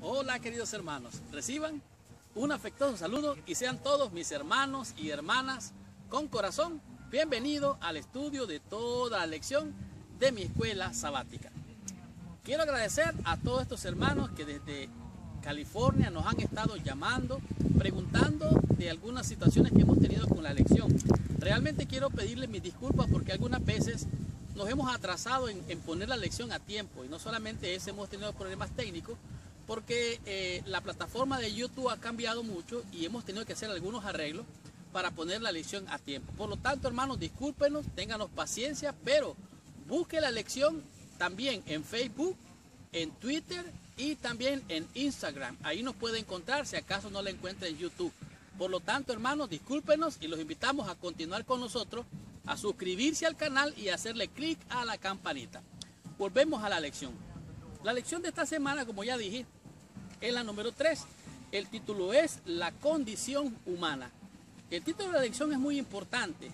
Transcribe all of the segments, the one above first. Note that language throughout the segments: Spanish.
Hola queridos hermanos, reciban un afectuoso saludo y sean todos mis hermanos y hermanas con corazón bienvenidos al estudio de toda la lección de mi escuela sabática. Quiero agradecer a todos estos hermanos que desde California nos han estado llamando, preguntando de algunas situaciones que hemos tenido con la lección. Realmente quiero pedirles mis disculpas porque algunas veces nos hemos atrasado en poner la lección a tiempo, y no solamente eso, hemos tenido problemas técnicos porque la plataforma de YouTube ha cambiado mucho y hemos tenido que hacer algunos arreglos para poner la lección a tiempo. Por lo tanto, hermanos, discúlpenos, ténganos paciencia, pero busque la lección también en Facebook, en Twitter y también en Instagram. Ahí nos puede encontrar si acaso no la encuentra en YouTube. Por lo tanto, hermanos, discúlpenos y los invitamos a continuar con nosotros, a suscribirse al canal y a hacerle clic a la campanita. Volvemos a la lección. La lección de esta semana, como ya dije, es la número 3. El título es La condición humana. El título de la lección es muy importante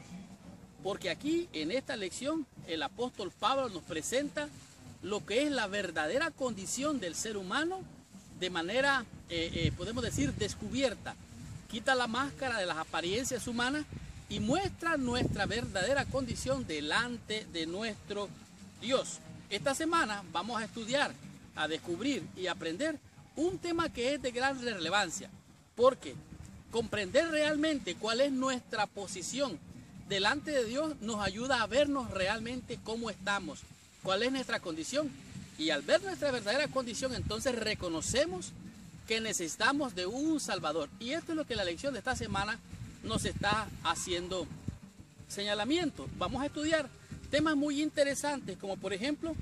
porque aquí en esta lección el apóstol Pablo nos presenta lo que es la verdadera condición del ser humano de manera, podemos decir, descubierta. Quita la máscara de las apariencias humanas y muestra nuestra verdadera condición delante de nuestro Dios. Esta semana vamos a estudiar, a descubrir y aprender un tema que es de gran relevancia, porque comprender realmente cuál es nuestra posición delante de Dios nos ayuda a vernos realmente cómo estamos, cuál es nuestra condición, y al ver nuestra verdadera condición entonces reconocemos que necesitamos de un Salvador. Y esto es lo que la lección de esta semana nos está haciendo señalamiento. Vamos a estudiar temas muy interesantes como por ejemplo,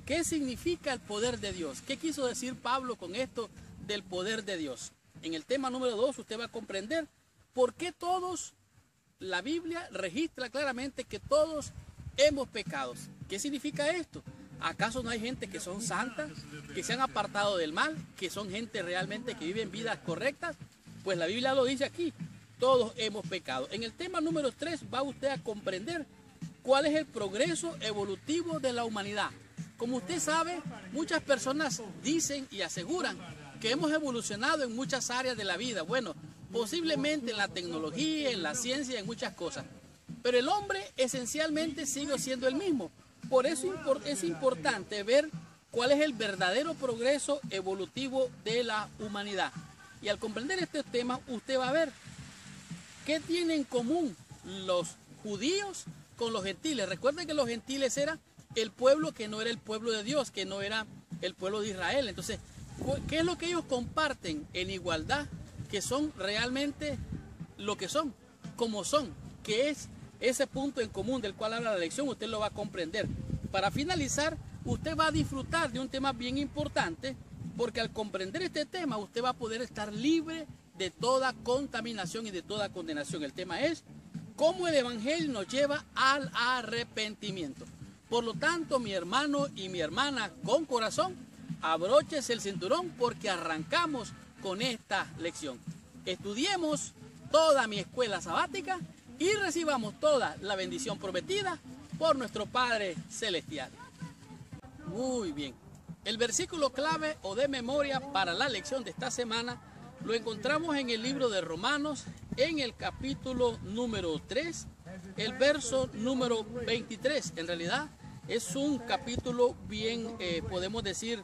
¿qué significa el poder de Dios? ¿Qué quiso decir Pablo con esto del poder de Dios? En el tema número 2 usted va a comprender por qué todos, la Biblia registra claramente que todos hemos pecado. ¿Qué significa esto? ¿Acaso no hay gente que son santas, que se han apartado del mal, que son gente realmente que viven vidas correctas? Pues la Biblia lo dice aquí, todos hemos pecado. En el tema número 3 va usted a comprender cuál es el progreso evolutivo de la humanidad. Como usted sabe, muchas personas dicen y aseguran que hemos evolucionado en muchas áreas de la vida. Bueno, posiblemente en la tecnología, en la ciencia, en muchas cosas. Pero el hombre esencialmente sigue siendo el mismo. Por eso es importante ver cuál es el verdadero progreso evolutivo de la humanidad. Y al comprender este tema, usted va a ver qué tienen en común los judíos con los gentiles. Recuerden que los gentiles eran el pueblo que no era el pueblo de Dios, que no era el pueblo de Israel. Entonces, ¿qué es lo que ellos comparten en igualdad? Que son realmente lo que son, como son, que es ese punto en común del cual habla la lección, usted lo va a comprender. Para finalizar, usted va a disfrutar de un tema bien importante, porque al comprender este tema, usted va a poder estar libre de toda contaminación y de toda condenación. El tema es cómo el Evangelio nos lleva al arrepentimiento. Por lo tanto, mi hermano y mi hermana con corazón, abróchese el cinturón porque arrancamos con esta lección. Estudiemos toda mi escuela sabática y recibamos toda la bendición prometida por nuestro Padre Celestial. Muy bien. El versículo clave o de memoria para la lección de esta semana lo encontramos en el libro de Romanos, en el capítulo número 3, el verso número 23. En realidad es un capítulo bien, podemos decir,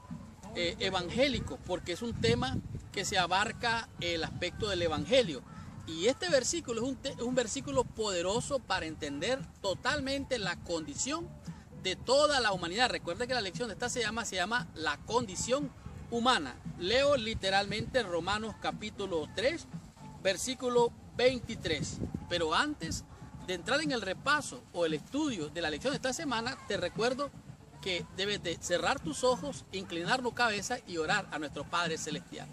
evangélico, porque es un tema que se abarca el aspecto del evangelio. Y este versículo es un versículo poderoso para entender totalmente la condición de toda la humanidad. Recuerden que la lección de esta se llama la condición humana. Leo literalmente Romanos capítulo 3, versículo 23. Pero antes de entrar en el repaso o el estudio de la lección de esta semana, te recuerdo que debes de cerrar tus ojos, inclinar tu cabeza y orar a nuestro Padre Celestial.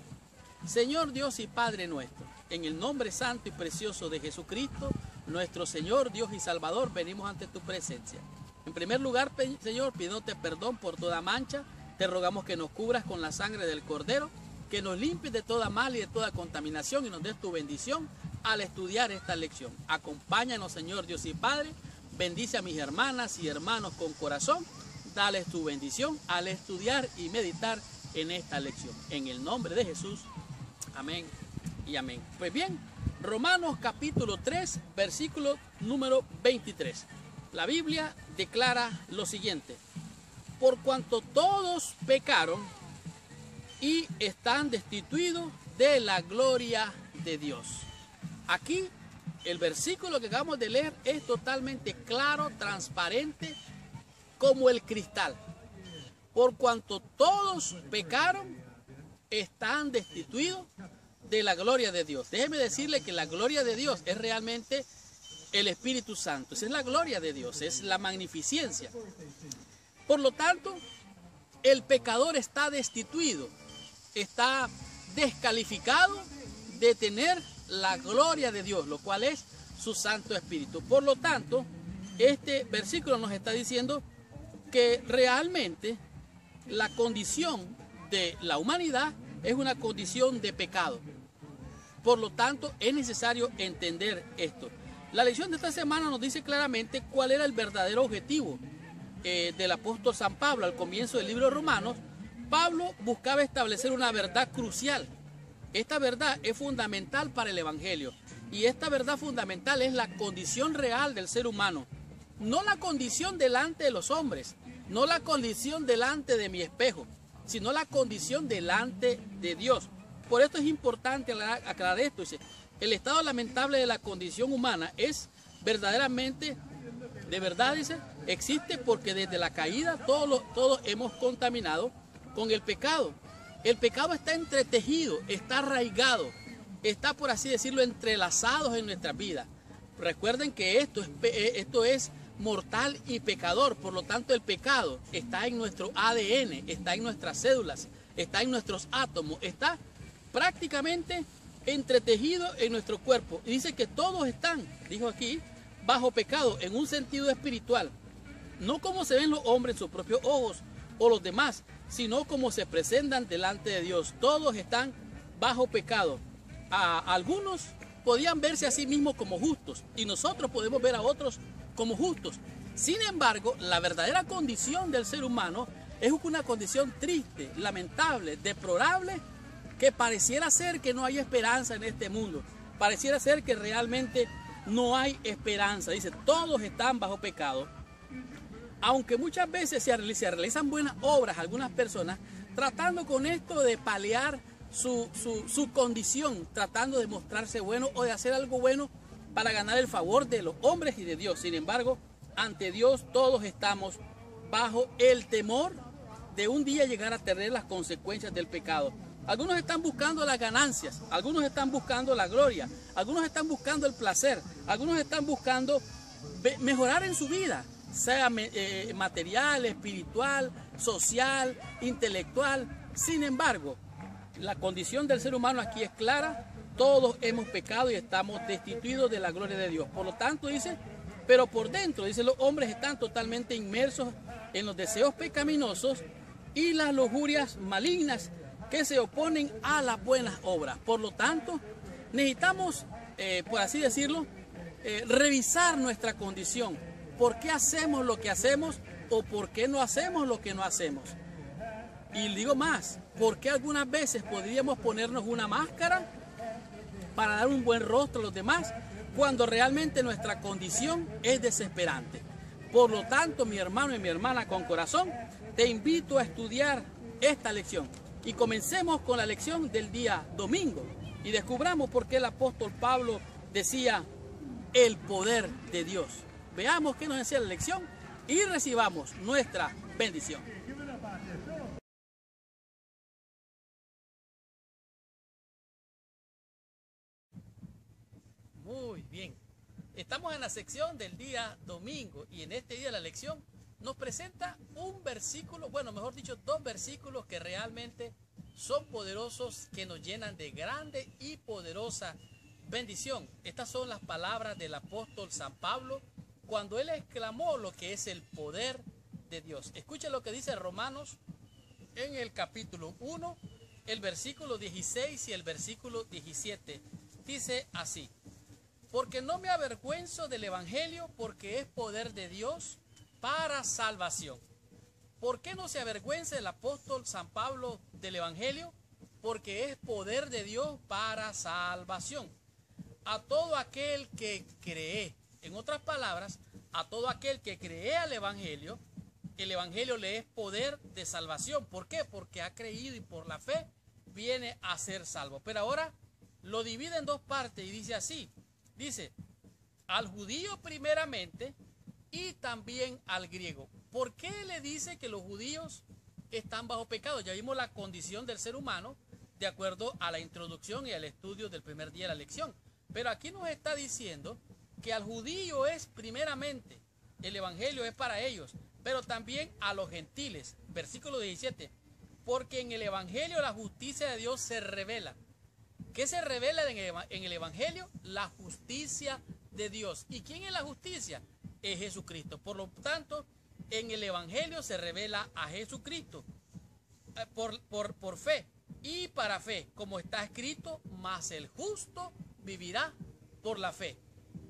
Señor Dios y Padre nuestro, en el nombre santo y precioso de Jesucristo, nuestro Señor, Dios y Salvador, venimos ante tu presencia. En primer lugar, Señor, pidiéndote perdón por toda mancha, te rogamos que nos cubras con la sangre del Cordero, que nos limpies de toda mal y de toda contaminación y nos des tu bendición al estudiar esta lección. Acompáñanos, Señor Dios y Padre, bendice a mis hermanas y hermanos con corazón, dales tu bendición al estudiar y meditar en esta lección. En el nombre de Jesús, amén y amén. Pues bien, Romanos capítulo 3, versículo número 23. La Biblia declara lo siguiente: por cuanto todos pecaron y están destituidos de la gloria de Dios. Aquí el versículo que acabamos de leer es totalmente claro, transparente, como el cristal. Por cuanto todos pecaron, están destituidos de la gloria de Dios. Déjeme decirle que la gloria de Dios es realmente el Espíritu Santo. Esa es la gloria de Dios, es la magnificencia. Por lo tanto, el pecador está destituido, está descalificado de tener la gloria de Dios, lo cual es su Santo Espíritu. Por lo tanto, este versículo nos está diciendo que realmente la condición de la humanidad es una condición de pecado. Por lo tanto, es necesario entender esto. La lección de esta semana nos dice claramente cuál era el verdadero objetivo del apóstol San Pablo. Al comienzo del libro de Romanos, Pablo buscaba establecer una verdad crucial. Esta verdad es fundamental para el Evangelio. Y esta verdad fundamental es la condición real del ser humano. No la condición delante de los hombres, no la condición delante de mi espejo, sino la condición delante de Dios. Por esto es importante aclarar esto. Dice, el estado lamentable de la condición humana es verdaderamente, de verdad dice, existe porque desde la caída todos hemos contaminado con el pecado. El pecado está entretejido, está arraigado, está, por así decirlo, entrelazados en nuestras vidas. Recuerden que esto es mortal y pecador. Por lo tanto, el pecado está en nuestro ADN, está en nuestras células, está en nuestros átomos, está prácticamente entretejido en nuestro cuerpo. Y dice que todos están, dijo aquí, bajo pecado en un sentido espiritual. No como se ven los hombres en sus propios ojos o los demás, sino como se presentan delante de Dios. Todos están bajo pecado. Algunos podían verse a sí mismos como justos y nosotros podemos ver a otros como justos. Sin embargo, la verdadera condición del ser humano es una condición triste, lamentable, deplorable, que pareciera ser que no hay esperanza en este mundo. Pareciera ser que realmente no hay esperanza. Dice, todos están bajo pecado. Aunque muchas veces se realizan buenas obras algunas personas, tratando con esto de paliar su condición, tratando de mostrarse bueno o de hacer algo bueno para ganar el favor de los hombres y de Dios. Sin embargo, ante Dios todos estamos bajo el temor de un día llegar a tener las consecuencias del pecado. Algunos están buscando las ganancias, algunos están buscando la gloria, algunos están buscando el placer, algunos están buscando mejorar en su vida, sea material, espiritual, social, intelectual. Sin embargo, la condición del ser humano aquí es clara. Todos hemos pecado y estamos destituidos de la gloria de Dios. Por lo tanto, dice, pero por dentro, dice, los hombres están totalmente inmersos en los deseos pecaminosos y las lujurias malignas que se oponen a las buenas obras. Por lo tanto, necesitamos, por así decirlo, revisar nuestra condición. ¿Por qué hacemos lo que hacemos o por qué no hacemos lo que no hacemos? Y digo más, ¿por qué algunas veces podríamos ponernos una máscara para dar un buen rostro a los demás cuando realmente nuestra condición es desesperante? Por lo tanto, mi hermano y mi hermana con corazón, te invito a estudiar esta lección. Y comencemos con la lección del día domingo y descubramos por qué el apóstol Pablo decía el poder de Dios. Veamos qué nos decía la lección y recibamos nuestra bendición. Muy bien, estamos en la sección del día domingo y en este día la lección nos presenta un versículo, bueno, mejor dicho, dos versículos que realmente son poderosos, que nos llenan de grande y poderosa bendición. Estas son las palabras del apóstol San Pablo cuando él exclamó lo que es el poder de Dios. Escucha lo que dice Romanos en el capítulo 1, el versículo 16 y el versículo 17. Dice así: porque no me avergüenzo del evangelio, porque es poder de Dios para salvación. ¿Por qué no se avergüenza el apóstol San Pablo del Evangelio? Porque es poder de Dios para salvación. A todo aquel que cree, en otras palabras, a todo aquel que cree al Evangelio, el Evangelio le es poder de salvación. ¿Por qué? Porque ha creído y por la fe viene a ser salvo. Pero ahora lo divide en dos partes y dice así. Dice, al judío primeramente y también al griego. ¿Por qué le dice que los judíos están bajo pecado? Ya vimos la condición del ser humano de acuerdo a la introducción y al estudio del primer día de la lección. Pero aquí nos está diciendo que al judío es primeramente, el evangelio es para ellos, pero también a los gentiles. Versículo 17, porque en el evangelio la justicia de Dios se revela. ¿Qué se revela en el evangelio? La justicia de Dios. ¿Y quién es la justicia? Es Jesucristo. Por lo tanto, en el evangelio se revela a Jesucristo por fe y para fe, como está escrito, mas el justo vivirá por la fe.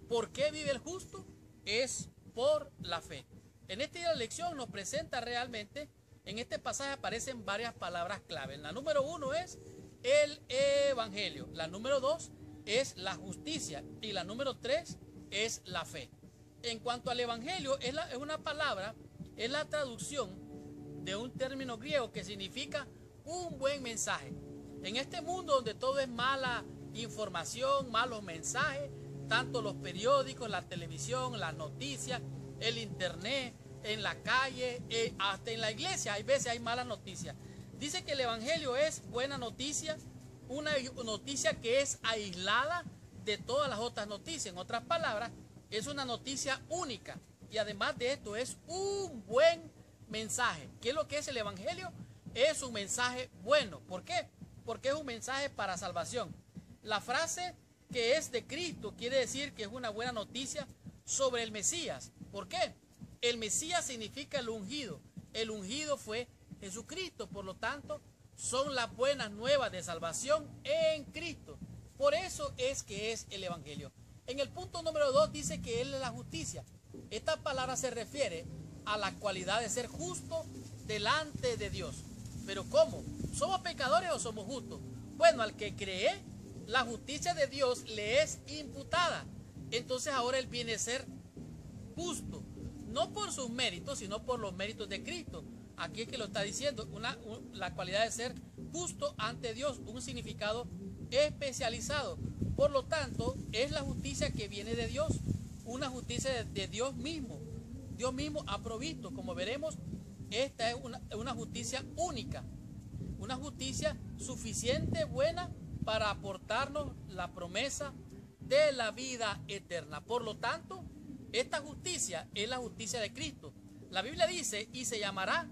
¿Por qué vive el justo? Es por la fe. En esta lección nos presenta realmente, en este pasaje aparecen varias palabras clave. La número 1 es el evangelio, la número 2 es la justicia y la número 3 es la fe. En cuanto al evangelio, es una palabra, es la traducción de un término griego que significa un buen mensaje. En este mundo donde todo es mala información, malos mensajes, tanto los periódicos, la televisión, las noticias, el internet, en la calle, hasta en la iglesia, hay veces hay malas noticias. Dice que el evangelio es buena noticia, una noticia que es aislada de todas las otras noticias. En otras palabras, es una noticia única y además de esto es un buen mensaje. ¿Qué es lo que es el evangelio? Es un mensaje bueno. ¿Por qué? Porque es un mensaje para salvación. La frase que es de Cristo quiere decir que es una buena noticia sobre el Mesías. ¿Por qué? El Mesías significa el ungido. El ungido fue Jesucristo. Por lo tanto, son las buenas nuevas de salvación en Cristo. Por eso es que es el evangelio. En el punto número 2 dice que Él es la justicia. Esta palabra se refiere a la cualidad de ser justo delante de Dios. ¿Pero cómo? ¿Somos pecadores o somos justos? Bueno, al que cree, la justicia de Dios le es imputada. Entonces ahora Él viene a ser justo. No por sus méritos, sino por los méritos de Cristo. Aquí es que lo está diciendo, la cualidad de ser justo ante Dios, un significado especializado. Por lo tanto, es la justicia que viene de Dios, una justicia de Dios mismo. Dios mismo ha provisto, como veremos, esta es una justicia única, una justicia suficiente, buena, para aportarnos la promesa de la vida eterna. Por lo tanto, esta justicia es la justicia de Cristo. La Biblia dice, y se llamará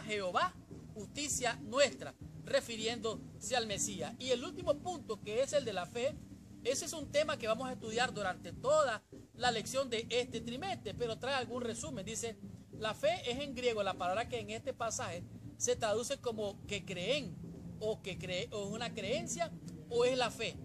Jehová justicia nuestra, refiriéndose al Mesías. Y el último punto, que es el de la fe, ese es un tema que vamos a estudiar durante toda la lección de este trimestre, pero trae algún resumen. Dice, la fe es en griego la palabra que en este pasaje se traduce como que creen, o es una creencia, o es la fe.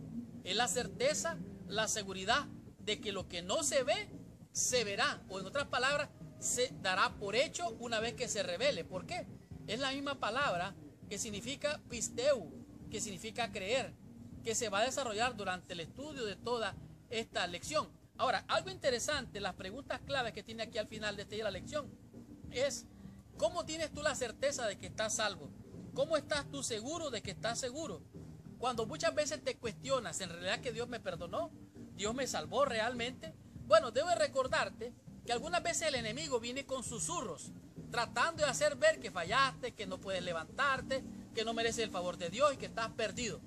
Es la certeza, la seguridad de que lo que no se ve, se verá. O en otras palabras, se dará por hecho una vez que se revele. ¿Por qué? Es la misma palabra que significa pisteu, que significa creer, que se va a desarrollar durante el estudio de toda esta lección. Ahora, algo interesante, las preguntas claves que tiene aquí al final de esta lección es, ¿cómo tienes tú la certeza de que estás salvo? ¿Cómo estás tú seguro de que estás seguro? Cuando muchas veces te cuestionas, ¿en realidad que Dios me perdonó? ¿Dios me salvó realmente? Bueno, debo recordarte que algunas veces el enemigo viene con susurros, tratando de hacer ver que fallaste, que no puedes levantarte, que no mereces el favor de Dios y que estás perdido.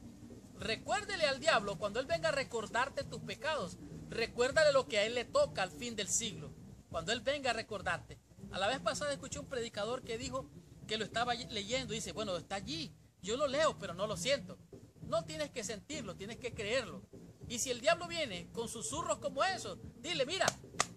Recuérdele al diablo cuando él venga a recordarte tus pecados. Recuérdale lo que a él le toca al fin del siglo. Cuando él venga a recordarte. A la vez pasada escuché un predicador que dijo que lo estaba leyendo. Dice, bueno, está allí. Yo lo leo, pero no lo siento. No tienes que sentirlo, tienes que creerlo. Y si el diablo viene con susurros como esos, dile, mira,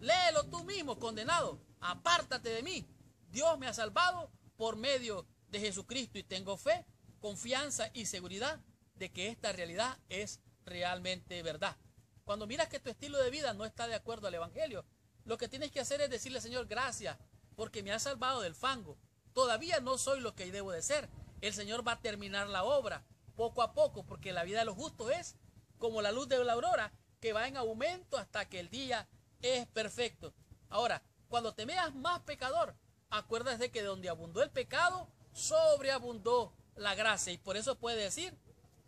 léelo tú mismo, condenado. Apártate de mí. Dios me ha salvado por medio de Jesucristo y tengo fe, confianza y seguridad de que esta realidad es realmente verdad. Cuando miras que tu estilo de vida no está de acuerdo al evangelio, lo que tienes que hacer es decirle, Señor, gracias porque me ha salvado del fango. Todavía no soy lo que debo de ser. El Señor va a terminar la obra poco a poco, porque la vida de los justos es como la luz de la aurora, que va en aumento hasta que el día es perfecto. Ahora, cuando te veas más pecador, acuérdate que donde abundó el pecado, sobreabundó la gracia. Y por eso puede decir,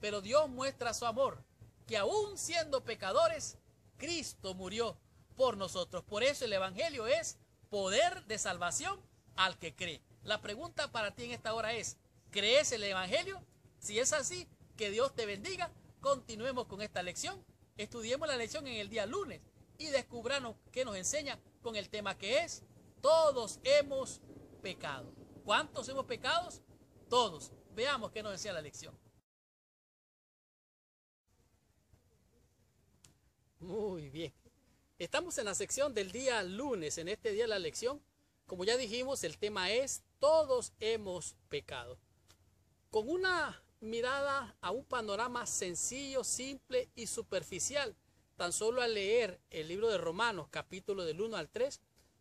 pero Dios muestra su amor, que aún siendo pecadores, Cristo murió por nosotros. Por eso el Evangelio es poder de salvación al que cree. La pregunta para ti en esta hora es, ¿crees el Evangelio? Si es así, que Dios te bendiga. Continuemos con esta lección. Estudiemos la lección en el día lunes y descubramos qué nos enseña con el tema que es, todos hemos pecado. ¿Cuántos hemos pecado? Todos. Veamos qué nos decía la lección. Muy bien. Estamos en la sección del día lunes. En este día de la lección, como ya dijimos, el tema es todos hemos pecado. Con una mirada a un panorama sencillo, simple y superficial, tan solo al leer el libro de Romanos, capítulo del 1 al 3,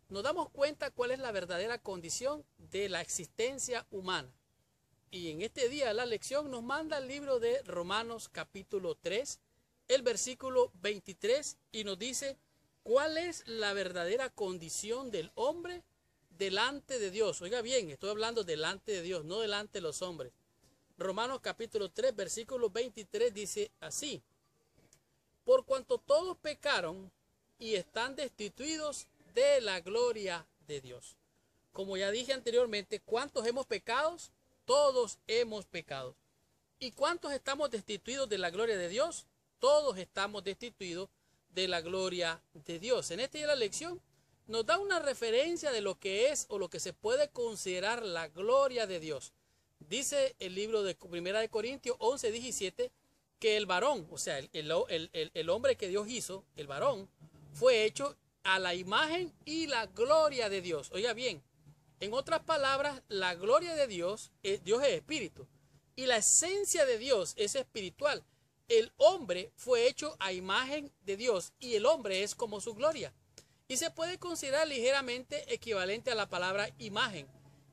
nos damos cuenta cuál es la verdadera condición de la existencia humana. Y en este día de la lección nos manda el libro de Romanos, capítulo 3, el versículo 23, y nos dice cuál es la verdadera condición del hombre delante de Dios. Oiga bien, estoy hablando delante de Dios, no delante de los hombres. Romanos capítulo 3, versículo 23 dice así: por cuanto todos pecaron y están destituidos de la gloria de Dios. Como ya dije anteriormente, ¿cuántos hemos pecado? Todos hemos pecado. ¿Y cuántos estamos destituidos de la gloria de Dios? Todos estamos destituidos de la gloria de Dios. En esta la lección nos da una referencia de lo que es o lo que se puede considerar la gloria de Dios. Dice el libro de 1 Corintios 11, 17, que el varón, o sea, el hombre que Dios hizo, el varón, fue hecho a la imagen y la gloria de Dios. Oiga bien, en otras palabras, la gloria de Dios es espíritu y la esencia de Dios es espiritual. El hombre fue hecho a imagen de Dios y el hombre es como su gloria. Y se puede considerar ligeramente equivalente a la palabra imagen.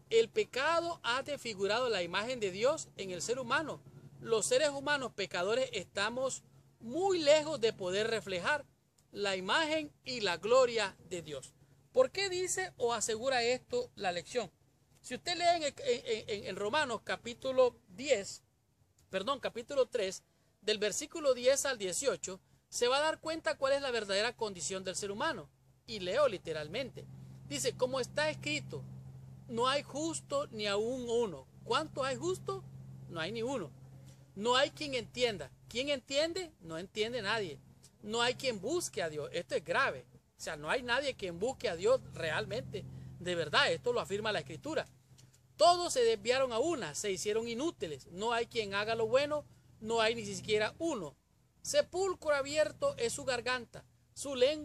El pecado ha desfigurado la imagen de Dios en el ser humano. Los seres humanos pecadores estamos muy lejos de poder reflejar la imagen y la gloria de Dios. ¿Por qué dice o asegura esto la lección? Si usted lee en Romanos capítulo 3, del versículo 10 al 18, se va a dar cuenta cuál es la verdadera condición del ser humano. Y leo literalmente. Dice, como está escrito, no hay justo ni aún uno. ¿Cuántos hay justos? No hay ni uno. No hay quien entienda. ¿Quién entiende? No entiende nadie. No hay quien busque a Dios. Esto es grave. O sea, no hay nadie quien busque a Dios realmente. De verdad, esto lo afirma la Escritura. Todos se desviaron a una, se hicieron inútiles. No hay quien haga lo bueno, no hay ni siquiera uno. Sepulcro abierto es su garganta.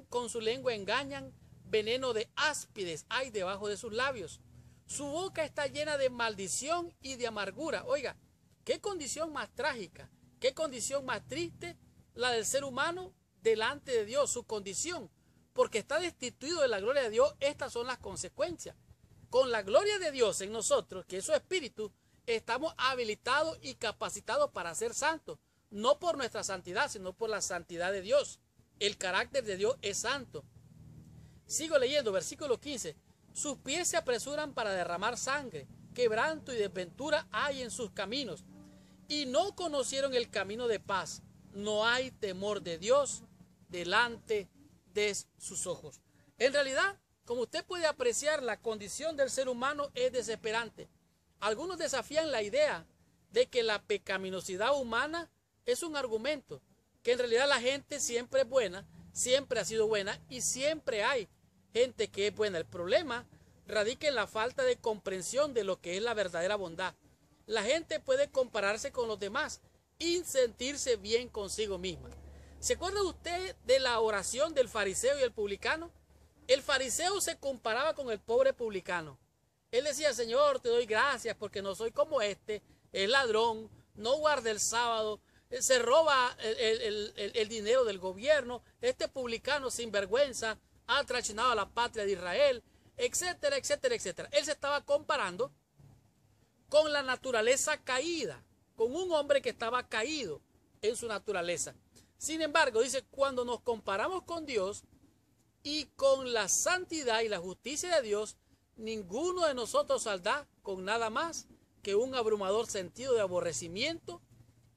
Con su lengua engañan, veneno de áspides hay debajo de sus labios. Su boca está llena de maldición y de amargura. Oiga, qué condición más trágica, qué condición más triste la del ser humano delante de Dios, su condición, porque está destituido de la gloria de Dios. Estas son las consecuencias. Con la gloria de Dios en nosotros, que es su espíritu, estamos habilitados y capacitados para ser santos, no por nuestra santidad, sino por la santidad de Dios. El carácter de Dios es santo. Sigo leyendo, versículo 15. Sus pies se apresuran para derramar sangre, quebranto y desventura hay en sus caminos, y no conocieron el camino de paz. No hay temor de Dios delante de sus ojos. En realidad, como usted puede apreciar, la condición del ser humano es desesperante. Algunos desafían la idea de que la pecaminosidad humana es un argumento, que en realidad la gente siempre es buena, siempre ha sido buena y siempre hay gente que es buena. El problema radica en la falta de comprensión de lo que es la verdadera bondad. La gente puede compararse con los demás y sentirse bien consigo misma. ¿Se acuerda usted de la oración del fariseo y el publicano? El fariseo se comparaba con el pobre publicano. Él decía, Señor, te doy gracias porque no soy como este, es ladrón, no guarda el sábado, se roba el dinero del gobierno, este publicano sinvergüenza ha traicionado a la patria de Israel, etcétera, etcétera, etcétera. Él se estaba comparando con la naturaleza caída, con un hombre que estaba caído en su naturaleza. Sin embargo, dice, cuando nos comparamos con Dios y con la santidad y la justicia de Dios, ninguno de nosotros saldrá con nada más que un abrumador sentido de aborrecimiento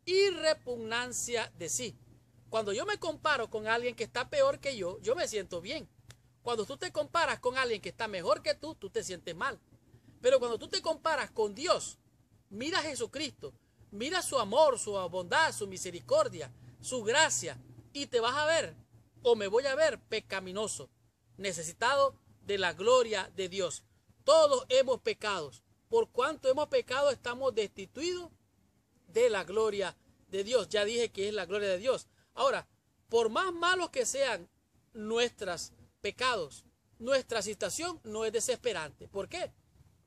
y repugnancia de sí. Cuando yo me comparo con alguien que está peor que yo me siento bien. Cuando tú te comparas con alguien que está mejor que tú te sientes mal. Pero cuando tú te comparas con Dios, mira a Jesucristo, mira su amor, su bondad, su misericordia, su gracia, y te vas a ver, o me voy a ver, pecaminoso, necesitado de la gloria de Dios. Todos hemos pecado. Por cuanto hemos pecado, estamos destituidos de la gloria de Dios. Ya dije que es la gloria de Dios. Ahora, por más malos que sean nuestros pecados, nuestra situación no es desesperante. ¿Por qué?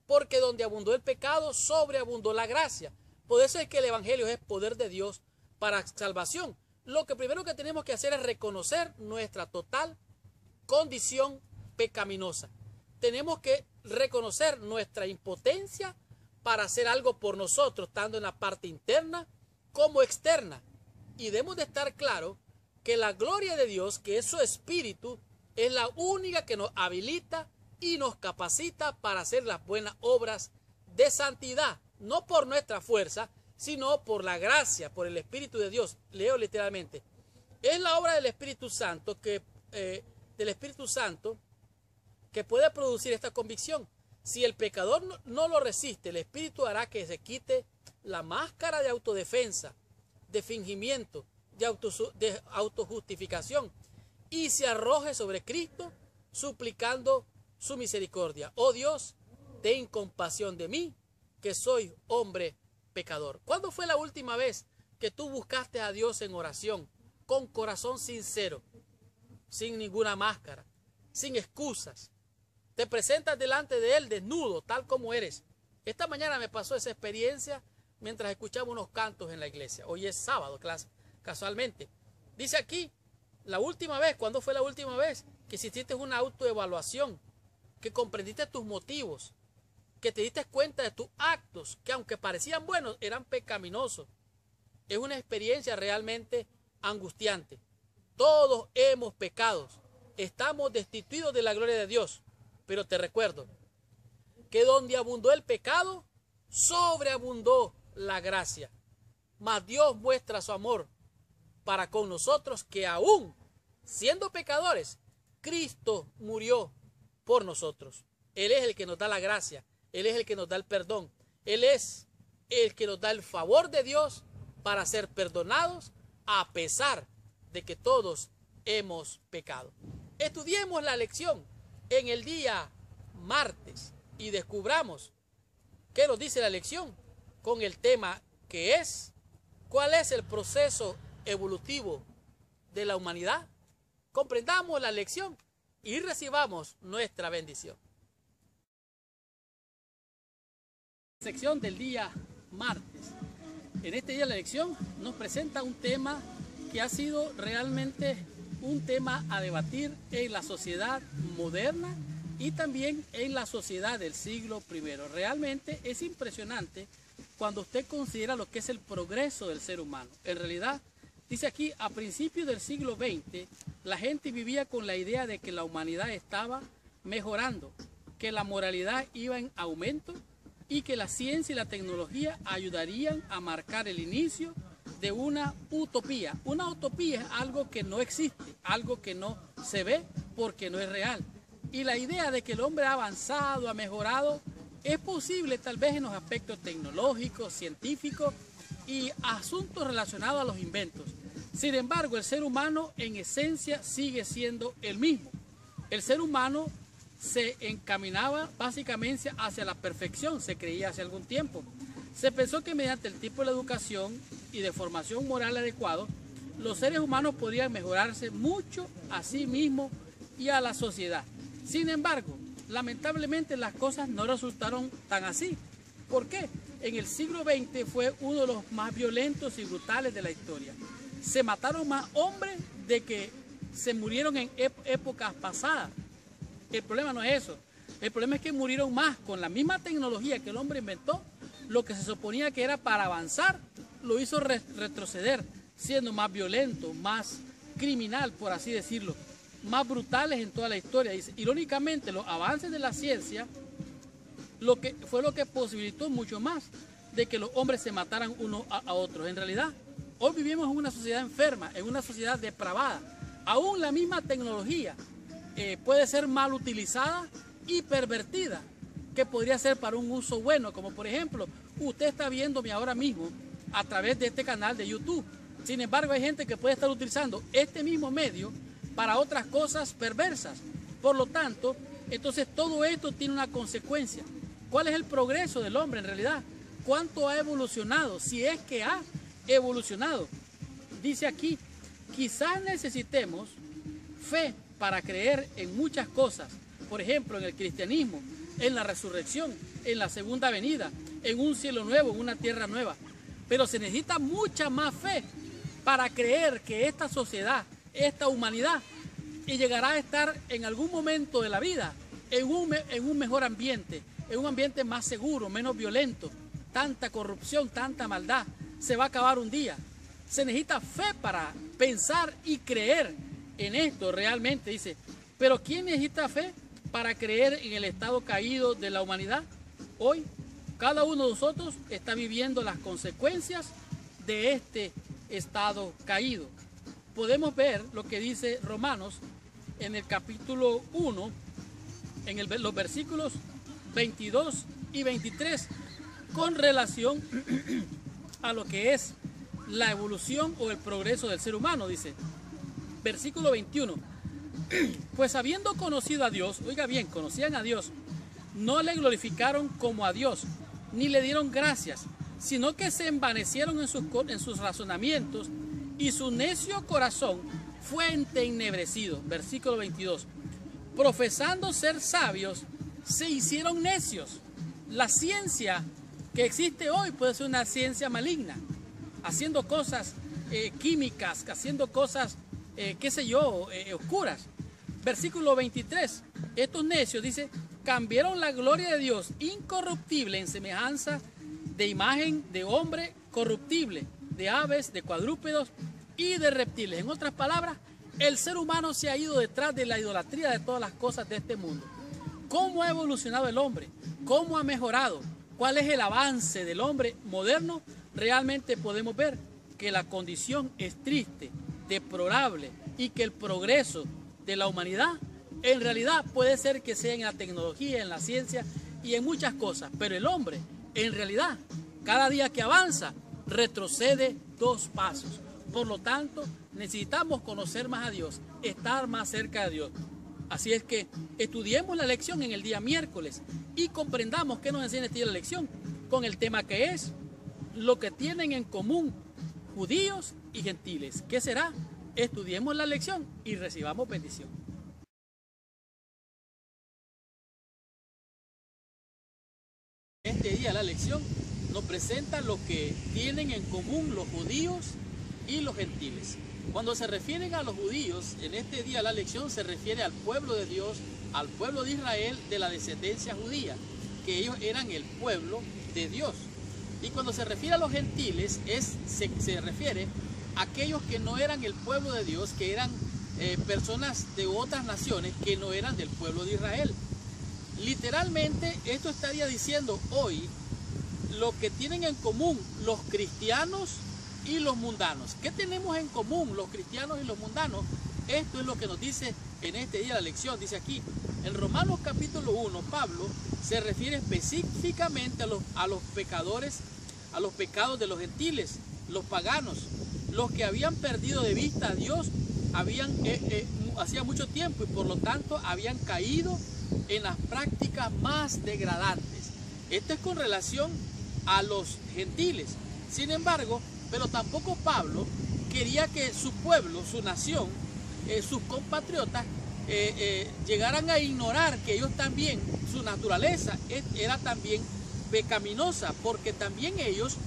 Porque donde abundó el pecado, sobreabundó la gracia. Por eso es que el evangelio es poder de Dios para salvación. Lo que primero que tenemos que hacer es reconocer nuestra total condición pecaminosa. Tenemos que reconocer nuestra impotencia para hacer algo por nosotros, tanto en la parte interna como externa. Y debemos de estar claro que la gloria de Dios, que es su espíritu, es la única que nos habilita y nos capacita para hacer las buenas obras de santidad, no por nuestra fuerza, sino por la gracia, por el Espíritu de Dios. Leo literalmente. Es la obra del Espíritu Santo que puede producir esta convicción. Si el pecador no lo resiste, el Espíritu hará que se quite la máscara de autodefensa, de fingimiento, de autojustificación y se arroje sobre Cristo suplicando su misericordia. Oh Dios, ten compasión de mí, que soy hombre pecador. ¿Cuándo fue la última vez que tú buscaste a Dios en oración, con corazón sincero, sin ninguna máscara, sin excusas? Te presentas delante de Él desnudo, tal como eres. Esta mañana me pasó esa experiencia mientras escuchaba unos cantos en la iglesia. Hoy es sábado, casualmente. Dice aquí, la última vez, ¿cuándo fue la última vez que hiciste una autoevaluación, que comprendiste tus motivos, que te diste cuenta de tus actos, que aunque parecían buenos, eran pecaminosos? Es una experiencia realmente angustiante. Todos hemos pecado, estamos destituidos de la gloria de Dios, pero te recuerdo que donde abundó el pecado, sobreabundó la gracia. Mas Dios muestra su amor para con nosotros, que aún siendo pecadores, Cristo murió por nosotros. Él es el que nos da la gracia, Él es el que nos da el perdón, Él es el que nos da el favor de Dios para ser perdonados a pesar de que todos hemos pecado. Estudiemos la lección en el día martes y descubramos qué nos dice la lección con el tema que es: ¿cuál es el proceso evolutivo de la humanidad? Comprendamos la lección y recibamos nuestra bendición. Sección del día martes. En este día la lección nos presenta un tema que ha sido realmente un tema a debatir en la sociedad moderna y también en la sociedad del siglo I. Realmente es impresionante cuando usted considera lo que es el progreso del ser humano. En realidad, dice aquí, a principios del siglo XX, la gente vivía con la idea de que la humanidad estaba mejorando, que la moralidad iba en aumento y que la ciencia y la tecnología ayudarían a marcar el inicio de una utopía. Una utopía es algo que no existe, algo que no se ve porque no es real. Y la idea de que el hombre ha avanzado, ha mejorado, es posible tal vez en los aspectos tecnológicos, científicos y asuntos relacionados a los inventos. Sin embargo, el ser humano en esencia sigue siendo el mismo. El ser humano se encaminaba básicamente hacia la perfección, se creía hace algún tiempo. Se pensó que mediante el tipo de educación y de formación moral adecuado, los seres humanos podrían mejorarse mucho a sí mismos y a la sociedad. Sin embargo, lamentablemente las cosas no resultaron tan así. ¿Por qué? En el siglo XX fue uno de los más violentos y brutales de la historia. Se mataron más hombres de que se murieron en épocas pasadas. El problema no es eso. El problema es que murieron más con la misma tecnología que el hombre inventó. Lo que se suponía que era para avanzar, lo hizo retroceder, siendo más violento, más criminal, por así decirlo, más brutales en toda la historia. Dice, irónicamente, los avances de la ciencia fue lo que posibilitó mucho más de que los hombres se mataran unos a otros. En realidad, hoy vivimos en una sociedad enferma, en una sociedad depravada. Aún la misma tecnología puede ser mal utilizada y pervertida, que podría ser para un uso bueno, como por ejemplo, usted está viéndome ahora mismo a través de este canal de YouTube. Sin embargo, hay gente que puede estar utilizando este mismo medio para otras cosas perversas. Por lo tanto, entonces todo esto tiene una consecuencia. ¿Cuál es el progreso del hombre en realidad? ¿Cuánto ha evolucionado? Si es que ha evolucionado. Dice aquí, quizás necesitemos fe para creer en muchas cosas. Por ejemplo, en el cristianismo, en la resurrección, en la segunda venida, en un cielo nuevo, en una tierra nueva. Pero se necesita mucha más fe para creer que esta sociedad, esta humanidad, llegará a estar en algún momento de la vida en un mejor ambiente, en un ambiente más seguro, menos violento. Tanta corrupción, tanta maldad, se va a acabar un día. Se necesita fe para pensar y creer en esto realmente, dice. Pero ¿quién necesita fe para creer en el estado caído de la humanidad? Hoy, cada uno de nosotros está viviendo las consecuencias de este estado caído. Podemos ver lo que dice Romanos en el capítulo 1, en los versículos 22 y 23, con relación a lo que es la evolución o el progreso del ser humano. Dice, versículo 21, pues habiendo conocido a Dios, oiga bien, conocían a Dios, no le glorificaron como a Dios, ni le dieron gracias, sino que se envanecieron en sus razonamientos, y su necio corazón fue entenebrecido. Versículo 22, profesando ser sabios, se hicieron necios. La ciencia que existe hoy puede ser una ciencia maligna, haciendo cosas químicas, haciendo cosas, oscuras. Versículo 23, estos necios, dice, cambiaron la gloria de Dios incorruptible en semejanza de imagen de hombre corruptible, de aves, de cuadrúpedos y de reptiles. En otras palabras, el ser humano se ha ido detrás de la idolatría de todas las cosas de este mundo. ¿Cómo ha evolucionado el hombre? ¿Cómo ha mejorado? ¿Cuál es el avance del hombre moderno? Realmente podemos ver que la condición es triste, deplorable, y que el progreso de la humanidad en realidad puede ser que sea en la tecnología, en la ciencia y en muchas cosas, pero el hombre en realidad cada día que avanza retrocede 2 pasos. Por lo tanto, necesitamos conocer más a Dios, estar más cerca de Dios. Así es que estudiemos la lección en el día miércoles y comprendamos qué nos enseña este día la lección con el tema que es lo que tienen en común judíos y gentiles. ¿Qué será? Estudiemos la lección y recibamos bendición. Este día la lección nos presenta lo que tienen en común los judíos y los gentiles. Cuando se refieren a los judíos, en este día la lección se refiere al pueblo de Dios, al pueblo de Israel de la descendencia judía, que ellos eran el pueblo de Dios. Y cuando se refiere a los gentiles, se refiere a aquellos que no eran el pueblo de Dios, que eran personas de otras naciones que no eran del pueblo de Israel. Literalmente, esto estaría diciendo hoy lo que tienen en común los cristianos y los mundanos. ¿Qué tenemos en común los cristianos y los mundanos? Esto es lo que nos dice en este día la lección. Dice aquí, en Romanos capítulo 1, Pablo se refiere específicamente a los pecadores, a los pecados de los gentiles, los paganos, los que habían perdido de vista a Dios hacía mucho tiempo y por lo tanto habían caído en las prácticas más degradantes. Esto es con relación a los gentiles. Sin embargo, pero tampoco Pablo quería que su pueblo, su nación, sus compatriotas llegaran a ignorar que ellos también, su naturaleza era también pecaminosa, porque también ellos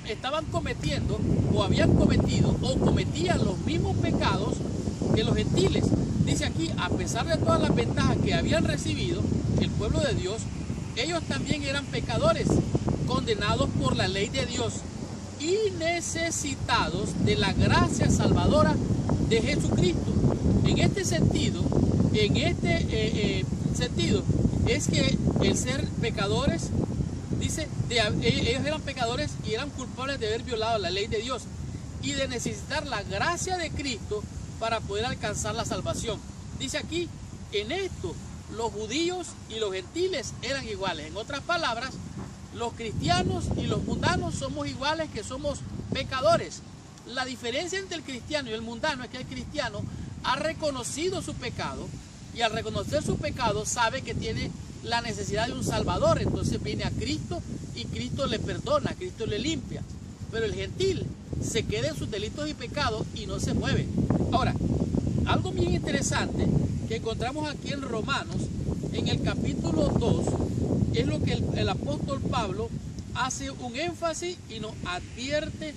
estaban cometiendo o habían cometido o cometían los mismos pecados que los gentiles, dice aquí, a pesar de todas las ventajas que habían recibido el pueblo de Dios, ellos también eran pecadores, condenados por la ley de Dios y necesitados de la gracia salvadora de Jesucristo. En este sentido, es que el ser pecadores, dice, ellos eran pecadores y eran culpables de haber violado la ley de Dios y de necesitar la gracia de Cristo para poder alcanzar la salvación. Dice aquí, en esto los judíos y los gentiles eran iguales. En otras palabras, los cristianos y los mundanos somos iguales, que somos pecadores. La diferencia entre el cristiano y el mundano es que el cristiano ha reconocido su pecado y al reconocer su pecado sabe que tiene la necesidad de un salvador. Entonces viene a Cristo y Cristo le perdona, Cristo le limpia. Pero el gentil se queda en sus delitos y pecados y no se mueve. Ahora, algo bien interesante que encontramos aquí en Romanos, en el capítulo 2, es lo que el apóstol Pablo hace un énfasis y nos advierte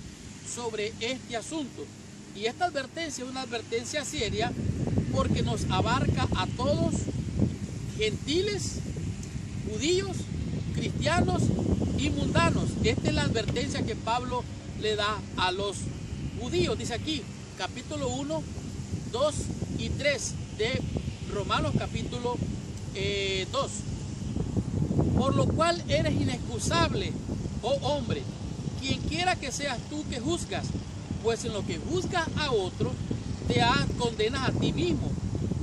sobre este asunto. Y esta advertencia es una advertencia seria porque nos abarca a todos, gentiles, judíos, cristianos y mundanos. Esta es la advertencia que Pablo le da a los judíos. Dice aquí, capítulo 1, 2 y 3 de Romanos capítulo 2. Por lo cual eres inexcusable, oh hombre, quien quiera que seas tú que juzgas, pues en lo que juzgas a otro, te condenas a ti mismo,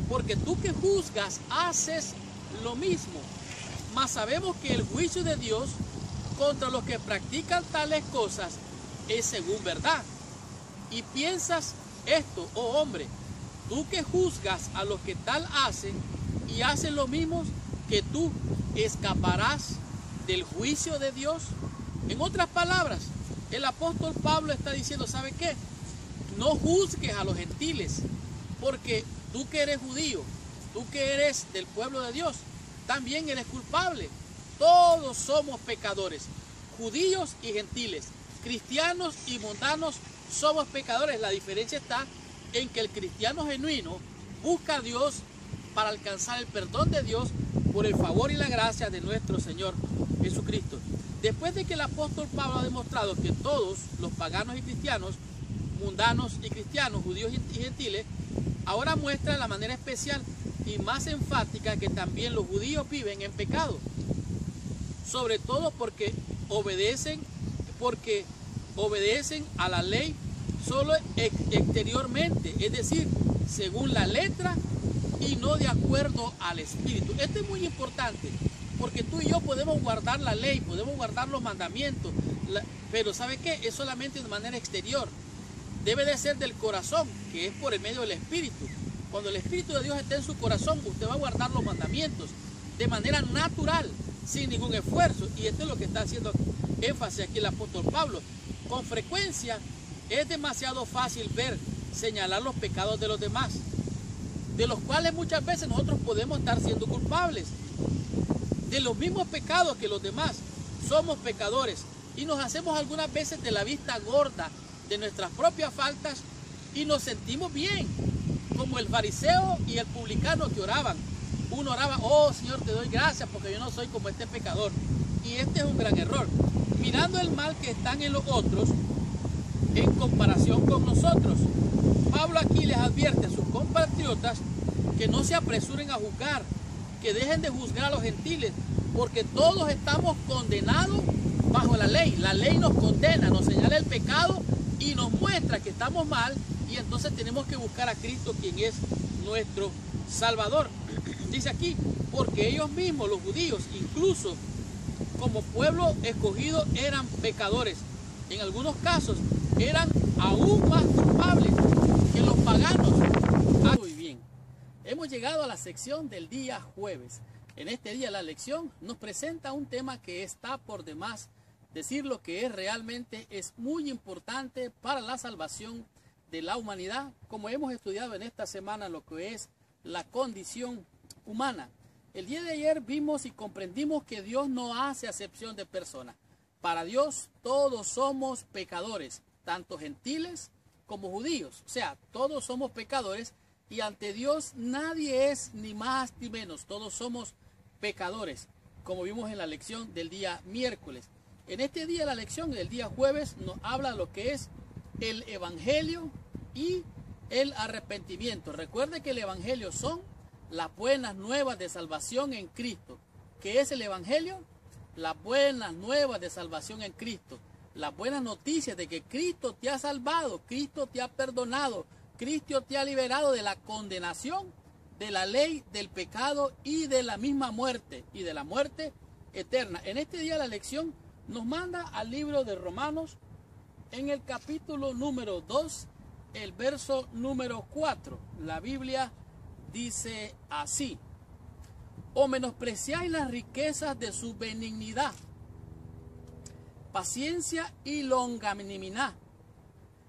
porque tú que juzgas haces lo mismo. Mas sabemos que el juicio de Dios contra los que practican tales cosas es según verdad. Y piensas esto, oh hombre, tú que juzgas a los que tal hacen y hacen lo mismo que tú, ¿escaparás del juicio de Dios? En otras palabras, el apóstol Pablo está diciendo, ¿sabe qué? No juzgues a los gentiles, porque tú que eres judío, tú que eres del pueblo de Dios, también eres culpable. Todos somos pecadores, judíos y gentiles, cristianos y mundanos somos pecadores. La diferencia está en que el cristiano genuino busca a Dios para alcanzar el perdón de Dios por el favor y la gracia de nuestro Señor Jesucristo. Después de que el apóstol Pablo ha demostrado que todos los paganos y cristianos, mundanos y cristianos, judíos y gentiles, ahora muestra de la manera especial y más enfática que también los judíos viven en pecado, sobre todo porque obedecen a la ley solo exteriormente, es decir, según la letra y no de acuerdo al espíritu. Esto es muy importante, porque tú y yo podemos guardar la ley, podemos guardar los mandamientos, pero ¿sabe qué? Es solamente de manera exterior. Debe de ser del corazón, que es por el medio del espíritu. Cuando el espíritu de Dios esté en su corazón, usted va a guardar los mandamientos de manera natural, sin ningún esfuerzo. Y esto es lo que está haciendo énfasis aquí el apóstol Pablo. Con frecuencia es demasiado fácil señalar los pecados de los demás, de los cuales muchas veces nosotros podemos estar siendo culpables. De los mismos pecados que los demás, somos pecadores y nos hacemos algunas veces de la vista gorda de nuestras propias faltas y nos sentimos bien, como el fariseo y el publicano que oraban. Uno oraba, oh Señor, te doy gracias porque yo no soy como este pecador. Y este es un gran error, mirando el mal que están en los otros en comparación con nosotros. Pablo aquí les advierte a sus compatriotas que no se apresuren a juzgar, que dejen de juzgar a los gentiles, porque todos estamos condenados bajo la ley. La ley nos condena, nos señala el pecado y nos muestra que estamos mal, y entonces tenemos que buscar a Cristo, quien es nuestro Salvador. Dice aquí, porque ellos mismos, los judíos, incluso como pueblo escogido, eran pecadores. En algunos casos eran aún más culpables que los paganos. Muy bien, hemos llegado a la sección del día jueves. En este día la lección nos presenta un tema que está por demás decir lo que realmente es muy importante para la salvación de la humanidad, como hemos estudiado en esta semana lo que es la condición humana. El día de ayer vimos y comprendimos que Dios no hace acepción de personas. Para Dios todos somos pecadores, tanto gentiles como judíos. O sea, todos somos pecadores y ante Dios nadie es ni más ni menos. Todos somos pecadores, como vimos en la lección del día miércoles. En este día, la lección del día jueves nos habla de lo que es el evangelio y el arrepentimiento. Recuerde que el evangelio son las buenas nuevas de salvación en Cristo. ¿Qué es el evangelio? Las buenas nuevas de salvación en Cristo. Las buenas noticias de que Cristo te ha salvado, Cristo te ha perdonado, Cristo te ha liberado de la condenación, de la ley, del pecado y de la misma muerte, y de la muerte eterna. En este día la lección nos manda al libro de Romanos, en el capítulo número 2, el verso número 4. La Biblia dice así: o menospreciáis las riquezas de su benignidad, paciencia y longanimidad,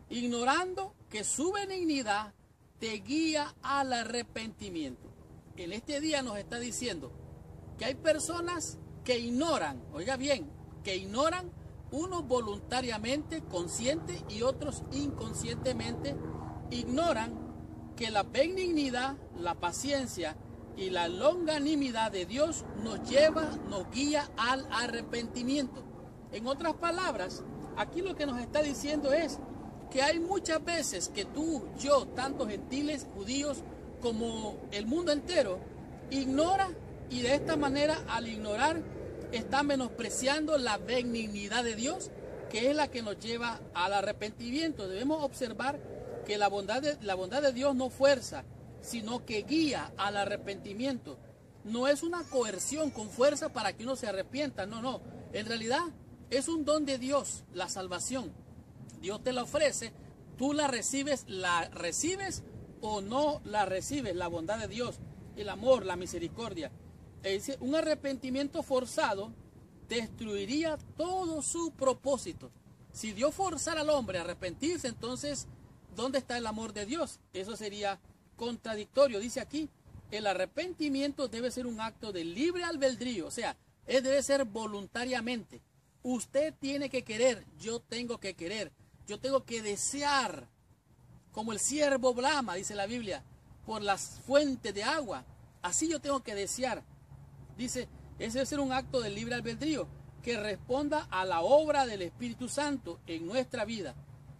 ignorando que su benignidad te guía al arrepentimiento. En este día nos está diciendo que hay personas que ignoran, oiga bien, que ignoran, unos voluntariamente, consciente, y otros inconscientemente, ignoran que la benignidad, la paciencia y la longanimidad de Dios nos lleva, nos guía al arrepentimiento. En otras palabras, aquí lo que nos está diciendo es que hay muchas veces que tú, yo, tanto gentiles, judíos, como el mundo entero, ignora, y de esta manera, al ignorar, está menospreciando la benignidad de Dios, que es la que nos lleva al arrepentimiento. Debemos observar que la bondad de Dios no fuerza, sino que guía al arrepentimiento. No es una coerción con fuerza para que uno se arrepienta, no. En realidad es un don de Dios, la salvación. Dios te la ofrece, tú la recibes o no la recibes, la bondad de Dios, el amor, la misericordia. Es decir, un arrepentimiento forzado destruiría todo su propósito. Si Dios forzara al hombre a arrepentirse, entonces, ¿dónde está el amor de Dios? Eso sería contradictorio. Dice aquí, el arrepentimiento debe ser un acto de libre albedrío, o sea, debe ser voluntariamente. Usted tiene que querer, yo tengo que querer, yo tengo que desear, como el ciervo brama, dice la Biblia, por las fuentes de agua. Así yo tengo que desear. Dice, ese debe ser un acto de libre albedrío que responda a la obra del Espíritu Santo en nuestra vida.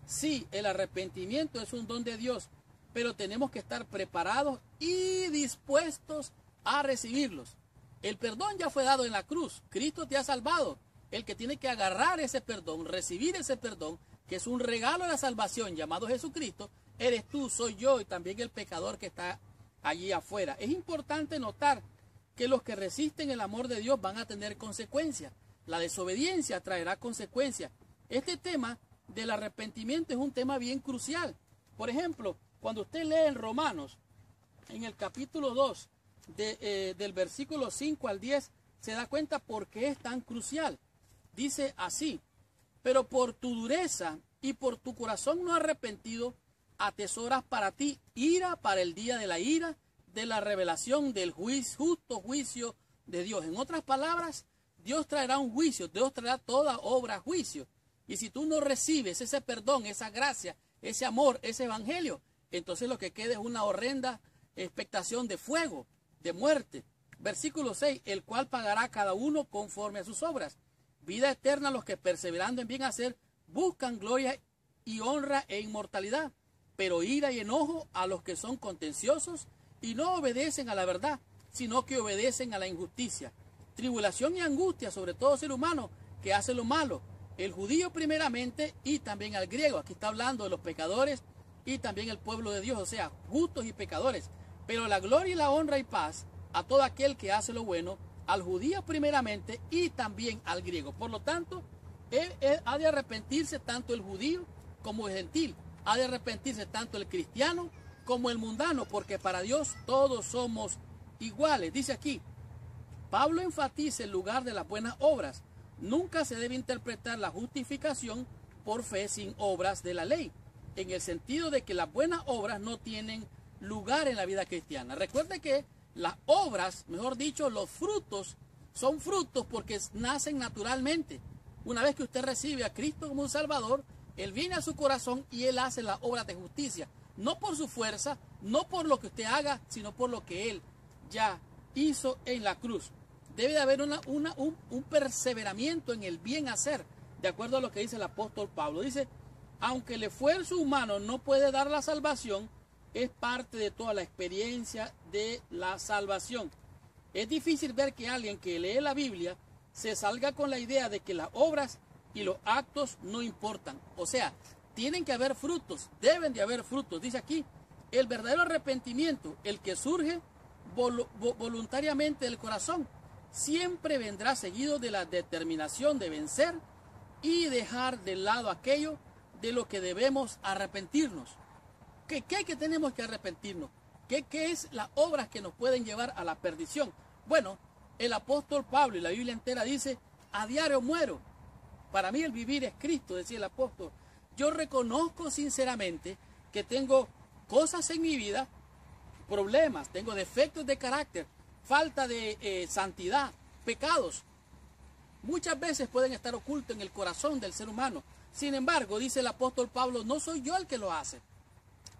Sí, el arrepentimiento es un don de Dios, pero tenemos que estar preparados y dispuestos a recibirlos. El perdón ya fue dado en la cruz. Cristo te ha salvado. El que tiene que agarrar ese perdón, recibir ese perdón, que es un regalo de la salvación llamado Jesucristo, eres tú, soy yo y también el pecador que está allí afuera. Es importante notar que los que resisten el amor de Dios van a tener consecuencias. La desobediencia traerá consecuencias. Este tema del arrepentimiento es un tema bien crucial. Por ejemplo, cuando usted lee en Romanos, en el capítulo 2, del versículo 5 al 10, se da cuenta por qué es tan crucial. Dice así: pero por tu dureza y por tu corazón no arrepentido, atesoras para ti ira para el día de la ira, de la revelación del justo juicio de Dios. En otras palabras, Dios traerá un juicio, Dios traerá toda obra a juicio. Y si tú no recibes ese perdón, esa gracia, ese amor, ese evangelio, entonces lo que queda es una horrenda expectación de fuego, de muerte. Versículo 6, el cual pagará a cada uno conforme a sus obras. Vida eterna a los que perseverando en bien hacer buscan gloria y honra e inmortalidad, pero ira y enojo a los que son contenciosos y no obedecen a la verdad, sino que obedecen a la injusticia. Tribulación y angustia sobre todo ser humano que hace lo malo, el judío primeramente y también al griego. Aquí está hablando de los pecadores y también el pueblo de Dios, o sea, justos y pecadores. Pero la gloria y la honra y paz a todo aquel que hace lo bueno, al judío primeramente y también al griego. Por lo tanto, ha de arrepentirse tanto el judío como el gentil. Ha de arrepentirse tanto el cristiano como el mundano, porque para Dios todos somos iguales. Dice aquí, Pablo enfatiza el lugar de las buenas obras. Nunca se debe interpretar la justificación por fe sin obras de la ley, en el sentido de que las buenas obras no tienen lugar en la vida cristiana. Recuerde que las obras, mejor dicho, los frutos, son frutos porque nacen naturalmente. Una vez que usted recibe a Cristo como un Salvador, Él viene a su corazón y Él hace las obras de justicia. No por su fuerza, no por lo que usted haga, sino por lo que Él ya hizo en la cruz. Debe de haber un perseveramiento en el bien hacer, de acuerdo a lo que dice el apóstol Pablo. Dice, aunque el esfuerzo humano no puede dar la salvación, es parte de toda la experiencia de la salvación. Es difícil ver que alguien que lee la Biblia se salga con la idea de que las obras y los actos no importan. O sea, tienen que haber frutos, deben de haber frutos. Dice aquí, el verdadero arrepentimiento, el que surge voluntariamente del corazón, siempre vendrá seguido de la determinación de vencer y dejar de lado aquello de lo que debemos arrepentirnos. ¿Qué tenemos que arrepentirnos? ¿Qué es las obras que nos pueden llevar a la perdición? Bueno, el apóstol Pablo y la Biblia entera dice, a diario muero. Para mí el vivir es Cristo, decía el apóstol. Yo reconozco sinceramente que tengo cosas en mi vida, problemas, tengo defectos de carácter, falta de santidad, pecados. Muchas veces pueden estar ocultos en el corazón del ser humano. Sin embargo, dice el apóstol Pablo, no soy yo el que lo hace.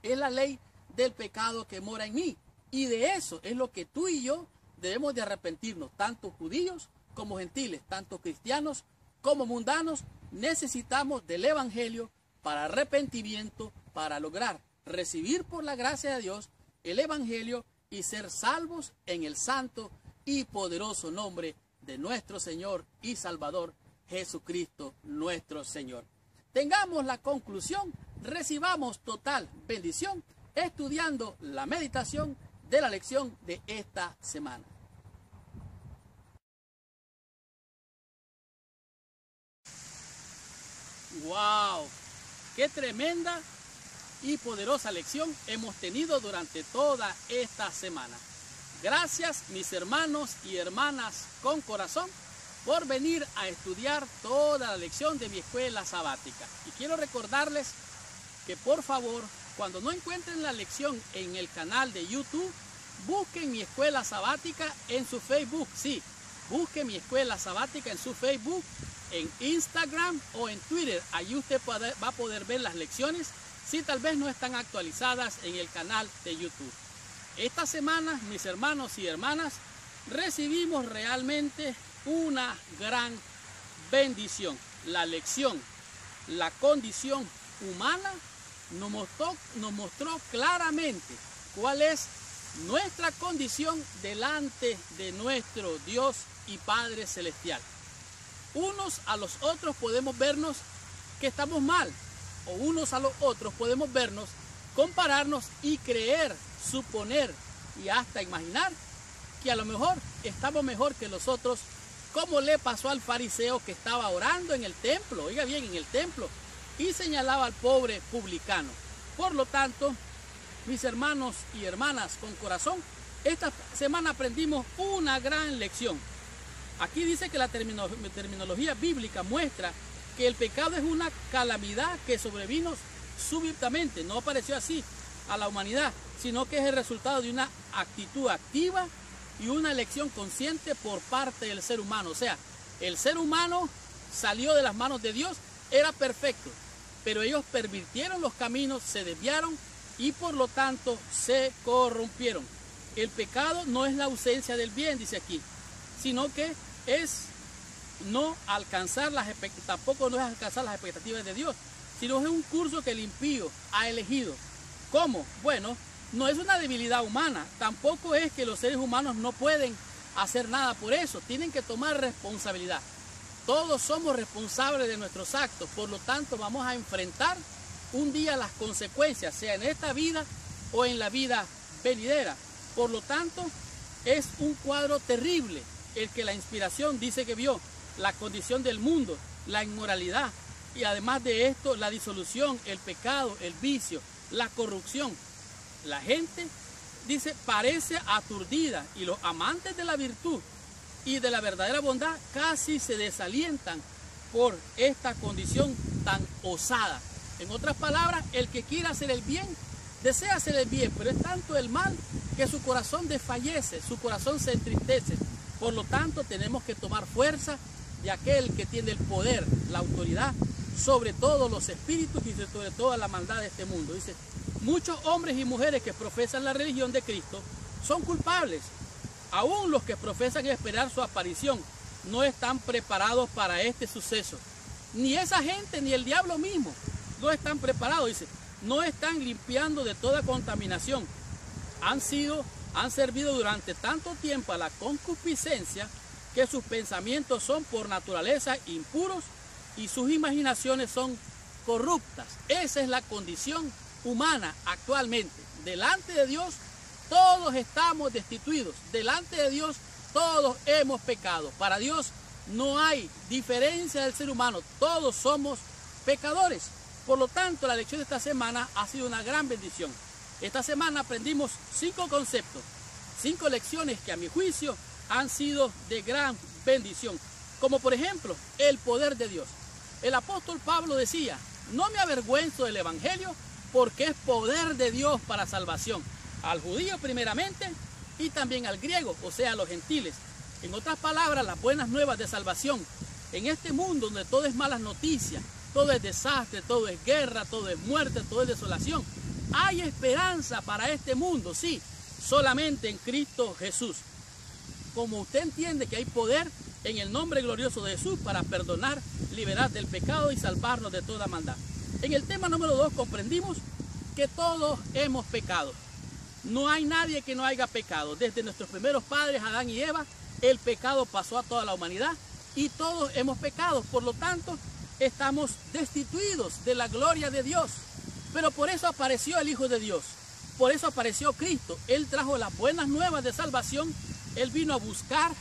Es la ley del pecado que mora en mí. Y de eso es lo que tú y yo debemos de arrepentirnos, tanto judíos como gentiles, tanto cristianos como mundanos. Necesitamos del evangelio para arrepentimiento, para lograr recibir por la gracia de Dios el evangelio y ser salvos en el santo y poderoso nombre de nuestro Señor y Salvador Jesucristo nuestro Señor. Tengamos la conclusión, recibamos total bendición estudiando la meditación de la lección de esta semana. ¡Wow! ¡Qué tremenda y poderosa lección hemos tenido durante toda esta semana! Gracias, mis hermanos y hermanas con corazón, por venir a estudiar toda la lección de mi escuela sabática. Y quiero recordarles que por favor, cuando no encuentren la lección en el canal de YouTube, busquen mi escuela sabática en su Facebook. Sí, busquen mi escuela sabática en su Facebook, en Instagram o en Twitter. Allí usted va a poder ver las lecciones si tal vez no están actualizadas en el canal de YouTube. Esta semana, mis hermanos y hermanas, recibimos realmente una gran bendición. La lección, la condición humana, nos mostró claramente cuál es nuestra condición delante de nuestro Dios y Padre Celestial. Unos a los otros podemos vernos que estamos mal, o unos a los otros podemos vernos, compararnos y creer, suponer y hasta imaginar que a lo mejor estamos mejor que los otros, como le pasó al fariseo que estaba orando en el templo, oiga bien, en el templo, y señalaba al pobre publicano. Por lo tanto, mis hermanos y hermanas con corazón, esta semana aprendimos una gran lección. Aquí dice que la terminología bíblica muestra que el pecado es una calamidad que sobrevino súbitamente, no apareció así a la humanidad, sino que es el resultado de una actitud activa y una elección consciente por parte del ser humano. O sea, el ser humano salió de las manos de Dios, era perfecto, pero ellos pervirtieron los caminos, se desviaron y por lo tanto se corrompieron. El pecado no es la ausencia del bien, dice aquí, sino que es no alcanzar tampoco no es alcanzar las expectativas de Dios, sino es un curso que el impío ha elegido. ¿Cómo? Bueno, no es una debilidad humana, tampoco es que los seres humanos no pueden hacer nada por eso, tienen que tomar responsabilidad. Todos somos responsables de nuestros actos, por lo tanto vamos a enfrentar un día las consecuencias, sea en esta vida o en la vida venidera. Por lo tanto, es un cuadro terrible el que la inspiración dice que vio, la condición del mundo, la inmoralidad y además de esto la disolución, el pecado, el vicio, la corrupción. La gente, dice, parece aturdida y los amantes de la virtud y de la verdadera bondad casi se desalientan por esta condición tan osada. En otras palabras, el que quiere hacer el bien, desea hacer el bien, pero es tanto el mal que su corazón desfallece, su corazón se entristece. Por lo tanto, tenemos que tomar fuerza de aquel que tiene el poder, la autoridad sobre todos los espíritus y sobre toda la maldad de este mundo. Dice, muchos hombres y mujeres que profesan la religión de Cristo son culpables. Aún los que profesan esperar su aparición no están preparados para este suceso. Ni esa gente ni el diablo mismo no están preparados. Dice, no están limpiando de toda contaminación. Han servido durante tanto tiempo a la concupiscencia que sus pensamientos son por naturaleza impuros y sus imaginaciones son corruptas. Esa es la condición humana actualmente. Delante de Dios todos estamos destituidos. Delante de Dios todos hemos pecado. Para Dios no hay diferencia del ser humano. Todos somos pecadores. Por lo tanto, la lección de esta semana ha sido una gran bendición. Esta semana aprendimos 5 conceptos, 5 lecciones que a mi juicio han sido de gran bendición. Como por ejemplo, el poder de Dios. El apóstol Pablo decía, no me avergüenzo del evangelio porque es poder de Dios para salvación. Al judío primeramente y también al griego, o sea, a los gentiles. En otras palabras, las buenas nuevas de salvación. En este mundo donde todo es malas noticias, todo es desastre, todo es guerra, todo es muerte, todo es desolación. Hay esperanza para este mundo, sí, solamente en Cristo Jesús. Como usted entiende que hay poder en el nombre glorioso de Jesús para perdonar, liberar del pecado y salvarnos de toda maldad. En el tema número 2 comprendimos que todos hemos pecado. No hay nadie que no haya pecado. Desde nuestros primeros padres, Adán y Eva, el pecado pasó a toda la humanidad y todos hemos pecado. Por lo tanto, estamos destituidos de la gloria de Dios. Pero por eso apareció el Hijo de Dios. Por eso apareció Cristo. Él trajo las buenas nuevas de salvación. Él vino a buscar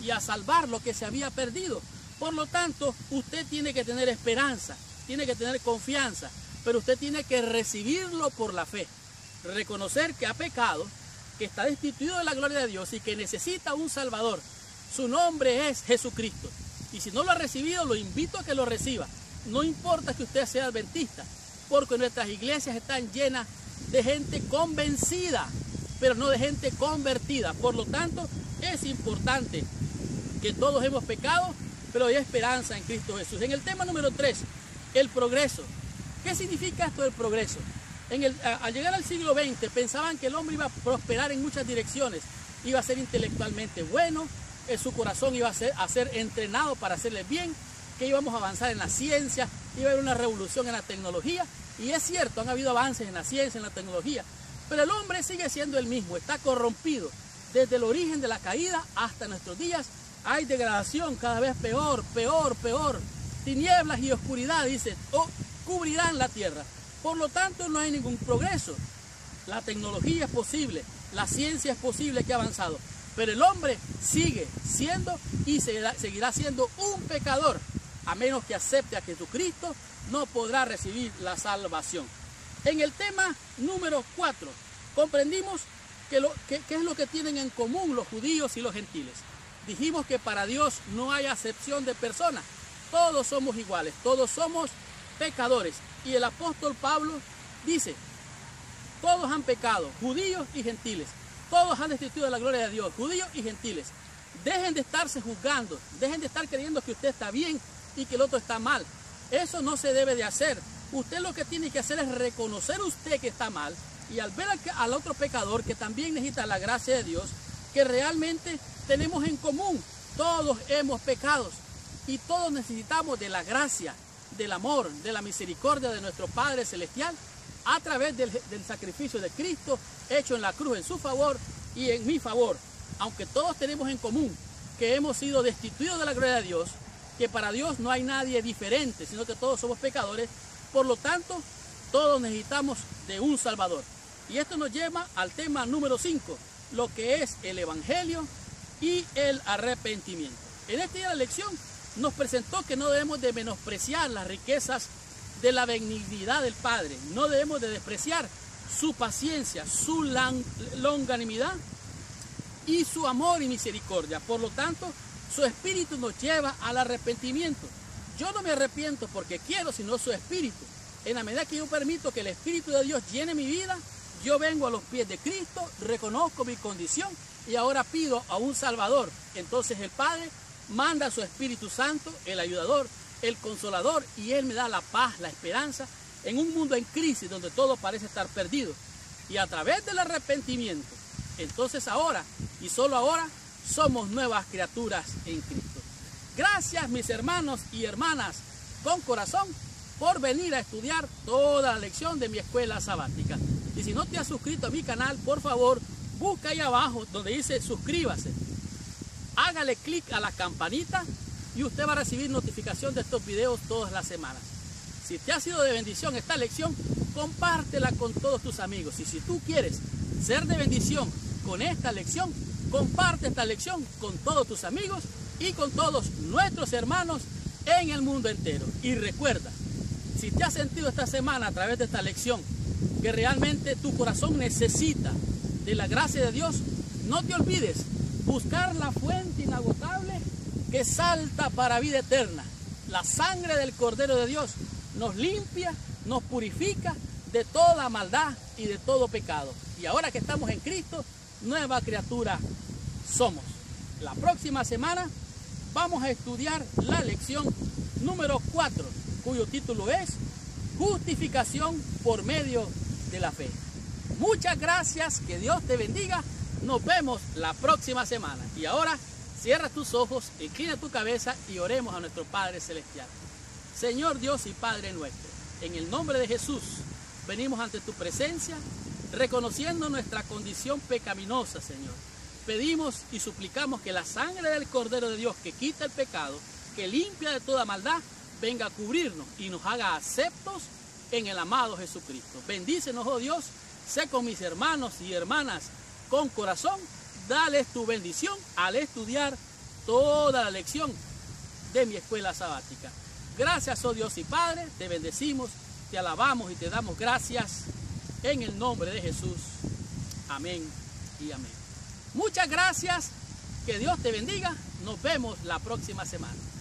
y a salvar lo que se había perdido. Por lo tanto, usted tiene que tener esperanza, tiene que tener confianza, pero usted tiene que recibirlo por la fe. Reconocer que ha pecado, que está destituido de la gloria de Dios y que necesita un Salvador. Su nombre es Jesucristo. Y si no lo ha recibido, lo invito a que lo reciba. No importa que usted sea adventista, porque nuestras iglesias están llenas de gente convencida, pero no de gente convertida. Por lo tanto, es importante que todos hemos pecado, pero hay esperanza en Cristo Jesús. En el tema número 3, el progreso. ¿Qué significa esto del progreso? Al llegar al siglo XX pensaban que el hombre iba a prosperar en muchas direcciones, iba a ser intelectualmente bueno, su corazón iba a ser entrenado para hacerle bien, que íbamos a avanzar en la ciencia, iba a haber una revolución en la tecnología, y es cierto, han habido avances en la ciencia, en la tecnología, pero el hombre sigue siendo el mismo, está corrompido. Desde el origen de la caída hasta nuestros días hay degradación, cada vez peor, peor, peor. Tinieblas y oscuridad, dice, cubrirán la tierra. Por lo tanto, no hay ningún progreso. La tecnología es posible, la ciencia es posible que ha avanzado, pero el hombre sigue siendo y seguirá siendo un pecador. A menos que acepte a Jesucristo, no podrá recibir la salvación. En el tema número 4, comprendimos qué es lo que tienen en común los judíos y los gentiles. Dijimos que para Dios no hay acepción de personas. Todos somos iguales, todos somos pecadores. Y el apóstol Pablo dice, todos han pecado, judíos y gentiles. Todos han destituido de la gloria de Dios, judíos y gentiles. Dejen de estarse juzgando, dejen de estar creyendo que usted está bien y que el otro está mal. Eso no se debe de hacer. Usted lo que tiene que hacer es reconocer usted que está mal y al ver al otro pecador que también necesita la gracia de Dios, que realmente tenemos en común. Todos hemos pecado y todos necesitamos de la gracia, del amor, de la misericordia de nuestro Padre Celestial a través del sacrificio de Cristo hecho en la cruz en su favor y en mi favor. Aunque todos tenemos en común que hemos sido destituidos de la gloria de Dios, que para Dios no hay nadie diferente, sino que todos somos pecadores, por lo tanto, todos necesitamos de un Salvador. Y esto nos lleva al tema número 5, lo que es el Evangelio y el arrepentimiento. En este día de la lección nos presentó que no debemos de menospreciar las riquezas de la benignidad del Padre, no debemos de despreciar su paciencia, su longanimidad y su amor y misericordia. Por lo tanto, su espíritu nos lleva al arrepentimiento. Yo no me arrepiento porque quiero, sino su espíritu. En la medida que yo permito que el Espíritu de Dios llene mi vida, yo vengo a los pies de Cristo, reconozco mi condición y ahora pido a un Salvador. Entonces el Padre manda a su Espíritu Santo, el ayudador, el Consolador, y Él me da la paz, la esperanza en un mundo en crisis donde todo parece estar perdido. Y a través del arrepentimiento, entonces ahora y solo ahora somos nuevas criaturas en Cristo. Gracias, mis hermanos y hermanas con corazón, por venir a estudiar toda la lección de mi escuela sabática. Y si no te has suscrito a mi canal, por favor, busca ahí abajo donde dice suscríbase. Hágale clic a la campanita y usted va a recibir notificación de estos videos todas las semanas. Si te ha sido de bendición esta lección, compártela con todos tus amigos. Y si tú quieres ser de bendición con esta lección, comparte esta lección con todos tus amigos y con todos nuestros hermanos en el mundo entero. Y recuerda, si te has sentido esta semana a través de esta lección que realmente tu corazón necesita de la gracia de Dios, no te olvides buscar la fuente inagotable que salta para vida eterna. La sangre del Cordero de Dios nos limpia, nos purifica de toda maldad y de todo pecado. Y ahora que estamos en Cristo, nueva criatura somos. La próxima semana vamos a estudiar la lección número 4, cuyo título es Justificación por medio de la fe. Muchas gracias, que Dios te bendiga. Nos vemos la próxima semana. Y ahora cierra tus ojos, inclina tu cabeza y oremos a nuestro Padre Celestial. Señor Dios y Padre nuestro, en el nombre de Jesús, venimos ante tu presencia, reconociendo nuestra condición pecaminosa, Señor. Pedimos y suplicamos que la sangre del Cordero de Dios, que quita el pecado, que limpia de toda maldad, venga a cubrirnos y nos haga aceptos en el amado Jesucristo. Bendícenos, oh Dios, sé con mis hermanos y hermanas con corazón, dales tu bendición al estudiar toda la lección de mi escuela sabática. Gracias, oh Dios y Padre, te bendecimos, te alabamos y te damos gracias en el nombre de Jesús. Amén y amén. Muchas gracias, que Dios te bendiga, nos vemos la próxima semana.